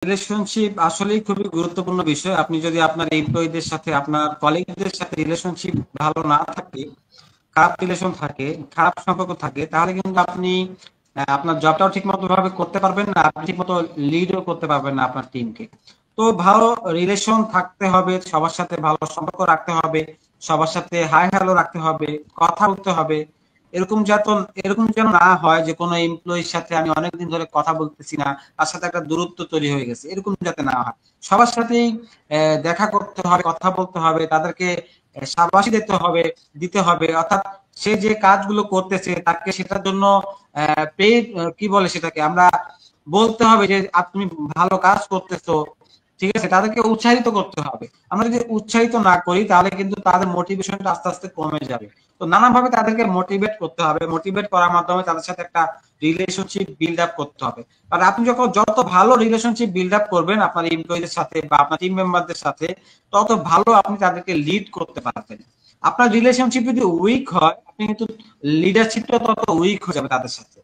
Relationship আসলেই খুবই গুরুত্বপূর্ণ বিষয়। আপনি যদি আপনার এমপ্লয়ীদের সাথে, আপনার কলিগদের সাথে রিলেশনশিপ ভালো না থাকে, খারাপ রিলেশন থাকে, খারাপ সম্পর্ক থাকে, তাহলে কিন্তু আপনি আপনার জবটাও ঠিক মতো ভাবে করতে পারবেন না, আপনি ঠিক মতো লিডও করতে পারবেন না আপনার টিমকে। তো ভালো রিলেশন থাকতে হবে, সবার সাথে ভালো সম্পর্ক রাখতে হবে, সবার সাথে হাই হ্যালো রাখতে হবে, কথা বলতে হবে। এরকম যেন না হয় যে কোনো এমপ্লয়ির সাথে আমি অনেকদিন ধরে কথা বলতেছি না, তার সাথে একটা দূরত্ব তৈরি হয়ে গেছে, এরকম যাতে না হয়। সবার সাথেই দেখা করতে হবে, কথা বলতে হবে, তাদেরকে সাবাসী দিতে হবে, অর্থাৎ সে যে কাজগুলো করতেছে তাকে সেটার জন্য পেইড, কি বলে সেটাকে, আমরা বলতে হবে যে তুমি ভালো কাজ করতেছো, ঠিক আছে, তাদেরকে উৎসাহিত করতে হবে। আমরা যদি উৎসাহিত না করি তাহলে কিন্তু তাদের মোটিভেশনটা আস্তে আস্তে কমে যাবে। তো নানানভাবে তাদেরকে মোটিভেট করতে হবে, মোটিভেট করার মাধ্যমে তাদের সাথে একটা রিলেশনশিপ বিল্ড আপ করতে হবে। কারণ আপনি যখন যত ভালো রিলেশনশিপ বিল্ড আপ করবেন আপনার এমপ্লয়ীদের সাথে বা আপনার টিম মেম্বারদের সাথে, তত ভালো আপনি তাদেরকে লিড করতে পারবেন। আপনার রিলেশনশিপ যদি উইক হয়, আপনি কিন্তু লিডারশিপটা তত উইক হয়ে যাবে তাদের সাথে।